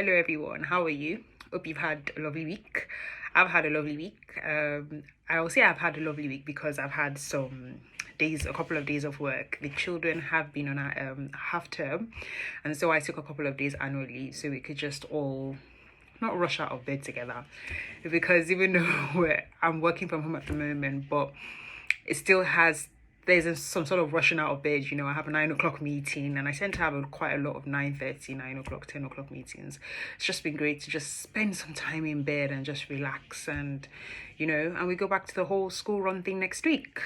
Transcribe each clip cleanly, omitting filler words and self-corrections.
Hello everyone, how are you? Hope you've had a lovely week. I've had a lovely week. I will say I've had a lovely week because I've had a couple of days of work. The children have been on a half term, and so I took a couple of days annually so we could just all not rush out of bed together, because even though I'm working from home at the moment, but it still has some sort of rushing out of bed. I have a 9 o'clock meeting, and I tend to have quite a lot of 9:30, 9 o'clock, 10 o'clock meetings. It's just been great to just spend some time in bed and just relax, and and we go back to the whole school run thing next week.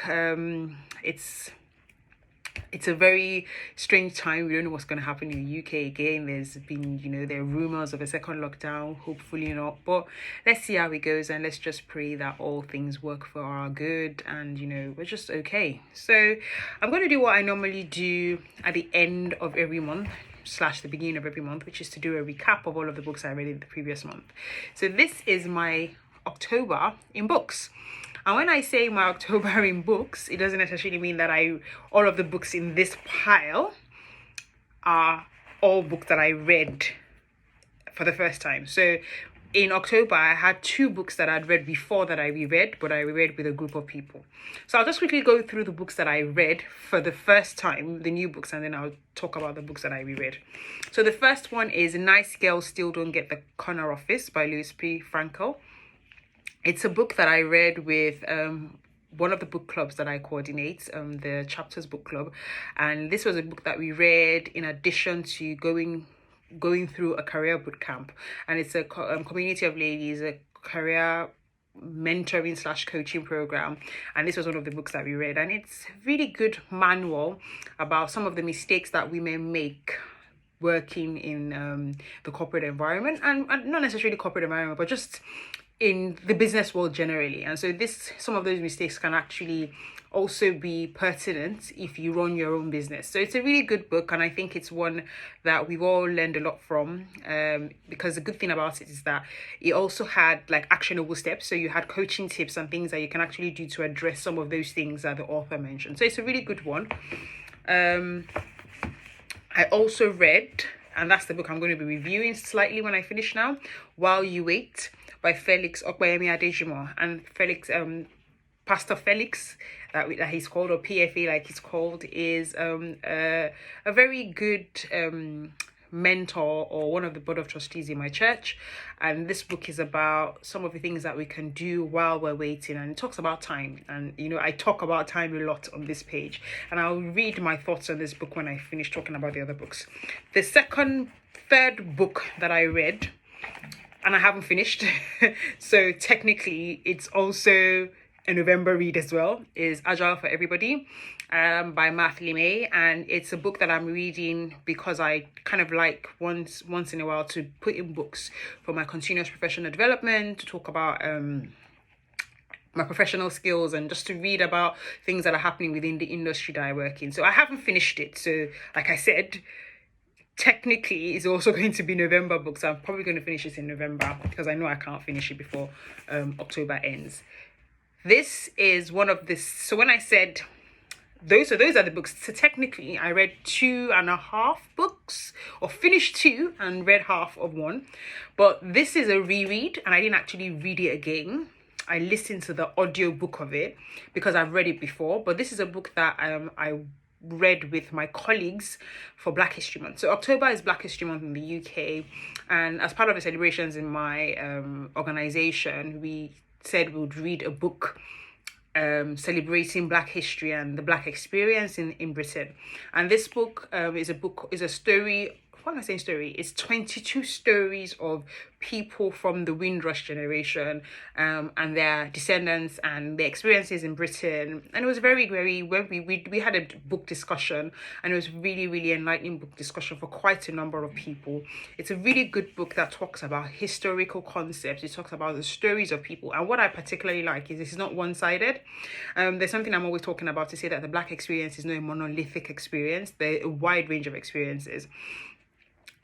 It's a very strange time. We don't know what's going to happen in the UK again. There's been, there are rumors of a second lockdown. Hopefully not. But let's see how it goes, and let's just pray that all things work for our good, and, we're just okay. So I'm going to do what I normally do at the end of every month / the beginning of every month, which is to do a recap of all of the books I read in the previous month. So this is my October in books. And when I say my October in books, it doesn't necessarily mean that all of the books in this pile are all books that I read for the first time. So in October, I had 2 books that I'd read before that I reread, but I reread with a group of people. So I'll just quickly go through the books that I read for the first time, the new books, and then I'll talk about the books that I reread. So the first one is Nice Girls Still Don't Get the Corner Office by Louis P. Frankel. It's a book that I read with one of the book clubs that I coordinate, the Chapters Book Club. And this was a book that we read in addition to going through a career boot camp. And it's a community of ladies, a career mentoring / coaching program. And this was one of the books that we read. And it's a really good manual about some of the mistakes that women make working in the corporate environment, and not necessarily corporate environment, but just in the business world generally. And so some of those mistakes can actually also be pertinent if you run your own business. So it's a really good book, and I think it's one that we've all learned a lot from, because the good thing about it is that it also had like actionable steps. So you had coaching tips and things that you can actually do to address some of those things that the author mentioned. So it's a really good one. I also read, and that's the book I'm going to be reviewing slightly when I finish now, While You Wait by Felix Okpeyemi Adejimo. And Felix, Pastor Felix, that he's called, or PFA like he's called, is a very good mentor, or one of the board of trustees in my church. And this book is about some of the things that we can do while we're waiting, and it talks about time. And I talk about time a lot on this page, and I'll read my thoughts on this book when I finish talking about the other books. The third book that I read, and I haven't finished so technically it's also a November read as well, is Agile for Everybody by Matthew May. And it's a book that I'm reading because I kind of like once in a while to put in books for my continuous professional development, to talk about my professional skills, and just to read about things that are happening within the industry that I work in. So I haven't finished it, so like I said, technically it's also going to be November books. I'm probably going to finish it in November because I know I can't finish it before October ends. This is one of this. So when I said those are the books, so technically I read 2.5 books, or finished 2 and read half of 1. But this is a reread, and I didn't actually read it again. I listened to the audio book of it because I've read it before. But this is a book that I read with my colleagues for Black History Month. So October is Black History Month in the UK, and as part of the celebrations in my organization, we said we would read a book celebrating Black history and the Black experience in Britain. And this book is a story. What am I saying story? It's 22 stories of people from the Windrush generation and their descendants and their experiences in Britain. And it was very, very, when we had a book discussion, and it was really, really enlightening book discussion for quite a number of people. It's a really good book that talks about historical concepts. It talks about the stories of people. And what I particularly like is it's not one-sided. There's something I'm always talking about, to say that the Black experience is not a monolithic experience. There are a wide range of experiences.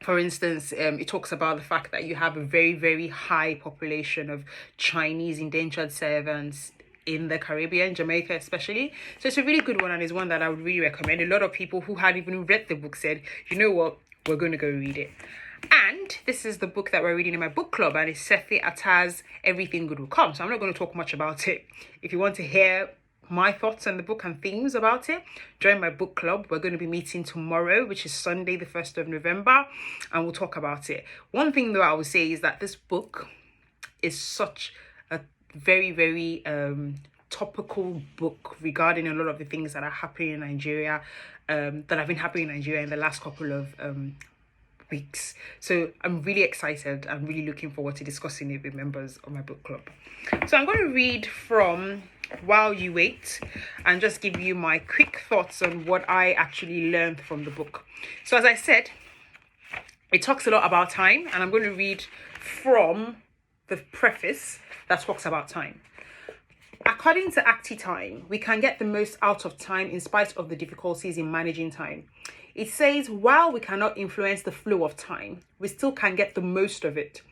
For instance, it talks about the fact that you have a very, very high population of Chinese indentured servants in the Caribbean, Jamaica especially. So it's a really good one, and it's one that I would really recommend. A lot of people who had even read the book said, you know what, we're going to go read it. And this is the book that we're reading in my book club, and it's Sefi Attah's Everything Good Will Come. So I'm not going to talk much about it. If you want to hear my thoughts on the book and themes about it, join my book club. We're going to be meeting tomorrow, which is Sunday, the 1st of November, and we'll talk about it. One thing though I would say is that this book is such a very, very topical book regarding a lot of the things that are happening in Nigeria, that have been happening in Nigeria in the last couple of weeks. So I'm really excited. I'm really looking forward to discussing it with members of my book club. So I'm going to read from While You Wait and just give you my quick thoughts on what I actually learned from the book. So as I said, it talks a lot about time, and I'm going to read from the preface that talks about time. According to Time, we can get the most out of time in spite of the difficulties in managing time. It says, while we cannot influence the flow of time, we still can get the most of it.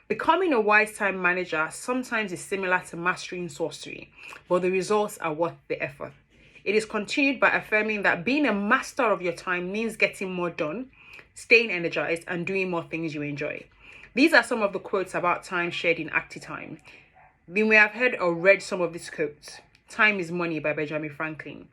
Becoming a wise time manager sometimes is similar to mastering sorcery, but the results are worth the effort. It is continued by affirming that being a master of your time means getting more done, staying energized, and doing more things you enjoy. These are some of the quotes about time shared in Time. You may have heard or read some of these quotes. Time is Money by Benjamin Franklin.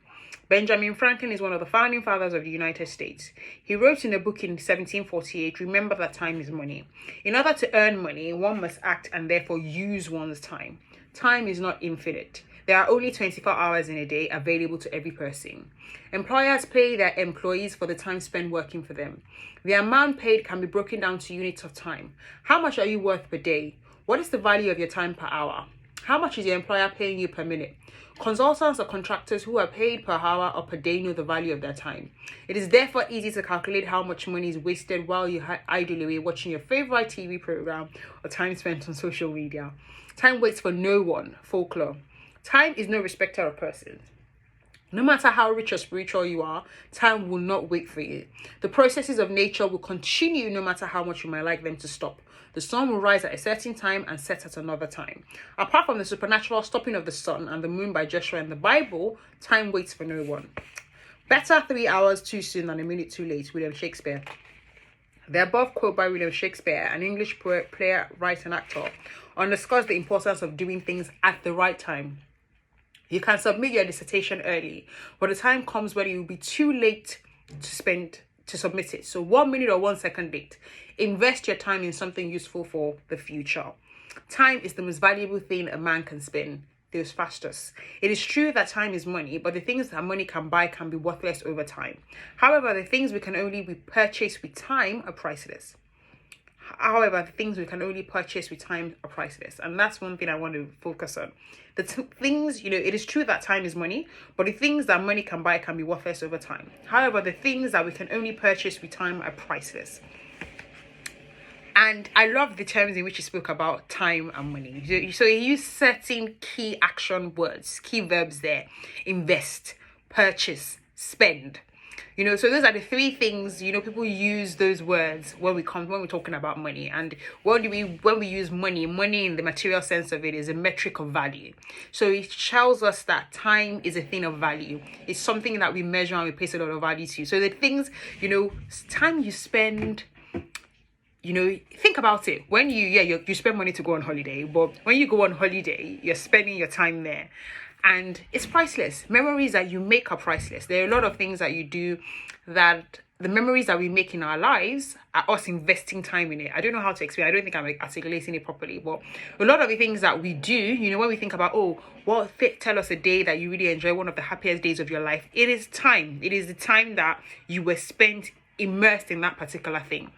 Benjamin Franklin is one of the founding fathers of the United States. He wrote in a book in 1748, remember that time is money. In order to earn money, one must act and therefore use one's time. Time is not infinite. There are only 24 hours in a day available to every person. Employers pay their employees for the time spent working for them. The amount paid can be broken down to units of time. How much are you worth per day? What is the value of your time per hour? How much is your employer paying you per minute? Consultants or contractors who are paid per hour or per day know the value of their time. It is therefore easy to calculate how much money is wasted while you idle away watching your favorite TV program or time spent on social media. Time waits for no one. Folklore. Time is no respecter of persons. No matter how rich or spiritual you are, time will not wait for you. The processes of nature will continue no matter how much you might like them to stop. The sun will rise at a certain time and set at another time. Apart from the supernatural stopping of the sun and the moon by Joshua in the Bible, time waits for no one. Better 3 hours too soon than a minute too late, William Shakespeare. The above quote by William Shakespeare, an English poet, player, writer, and actor, underscores the importance of doing things at the right time. You can submit your dissertation early, but the time comes when it will be too late to submit it. So 1 minute or 1 second late. Invest your time in something useful for the future. Time is the most valuable thing a man can spend. Theosphastus. It is true that time is money, but the things that money can buy can be worthless over time. However, the things we can only purchase with time are priceless. And that's one thing I want to focus on. The things, it is true that time is money, but the things that money can buy can be worthless over time. However, the things that we can only purchase with time are priceless. And I love the terms in which he spoke about time and money. So he used certain key action words, key verbs there. Invest, purchase, spend. So those are the three things, people use those words when we're talking about money. And when we use money in the material sense of it is a metric of value. So it tells us that time is a thing of value. It's something that we measure and we place a lot of value to. So the things, time you spend, think about it. When you spend money to go on holiday, but when you go on holiday, you're spending your time there. And it's priceless. Memories that you make are priceless. There are a lot of things that you do that the memories that we make in our lives are us investing time in it. I don't know how to explain. I don't think I'm articulating it properly. But a lot of the things that we do, when we think about, tell us a day that you really enjoy, one of the happiest days of your life. It is time. It is the time that you were spent immersed in that particular thing.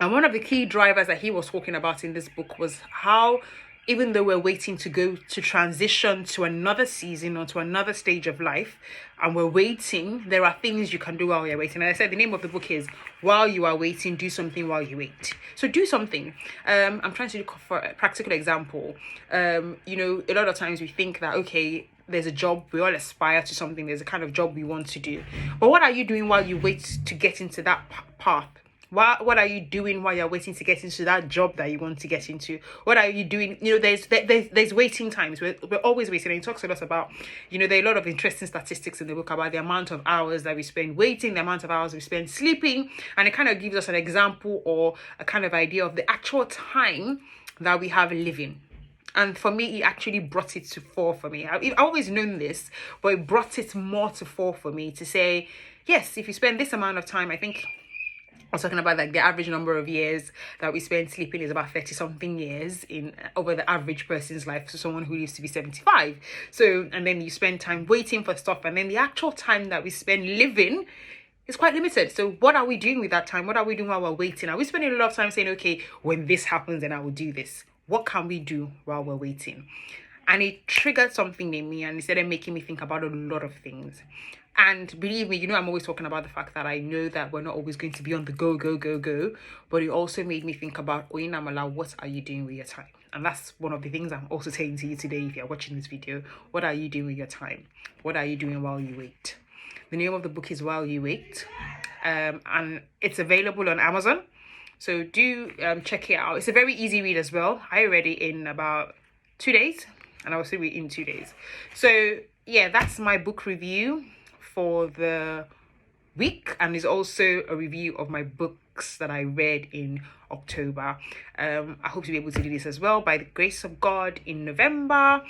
And one of the key drivers that he was talking about in this book was how, even though we're waiting to go to transition to another season or to another stage of life, and we're waiting, there are things you can do while you're waiting. And I said the name of the book is While You Are Waiting, Do Something While You Wait. So do something. I'm trying to look for a practical example. A lot of times we think that, okay, there's a job, we all aspire to something, there's a kind of job we want to do. But what are you doing while you wait to get into that path? What are you doing while you're waiting to get into that job that you want to get into? What are you doing? You know, there's waiting times. We're always waiting. And he talks a lot about, you know, there are a lot of interesting statistics in the book about the amount of hours that we spend waiting, the amount of hours we spend sleeping, and it kind of gives us an example or a kind of idea of the actual time that we have living. And for me, it actually brought it to 4 for me. I've always known this, but it brought it more to 4 for me to say, yes, if you spend this amount of time, I think I was talking about like the average number of years that we spend sleeping is about 30 something years in over the average person's life. So someone who lives to be 75. So, and then you spend time waiting for stuff, and then the actual time that we spend living is quite limited. So what are we doing with that time? What are we doing while we're waiting? Are we spending a lot of time saying, okay, when this happens, then I will do this? What can we do while we're waiting? And it triggered something in me, and it started making me think about a lot of things. And believe me, you know, I'm always talking about the fact that I know that we're not always going to be on the go, go, go, go. But it also made me think about, Oyinamala, what are you doing with your time? And that's one of the things I'm also saying to you today if you're watching this video. What are you doing with your time? What are you doing while you wait? The name of the book is While You Wait. And it's available on Amazon. So do check it out. It's a very easy read as well. I read it in about 2 days, and I will still read it in 2 days. So yeah, that's my book review for the week, and is also a review of my books that I read in October. I hope to be able to do this as well by the grace of God in November,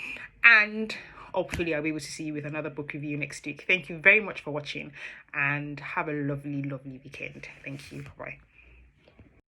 and hopefully I'll be able to see you with another book review next week. Thank you very much for watching, and have a lovely, lovely weekend. Thank you. Bye.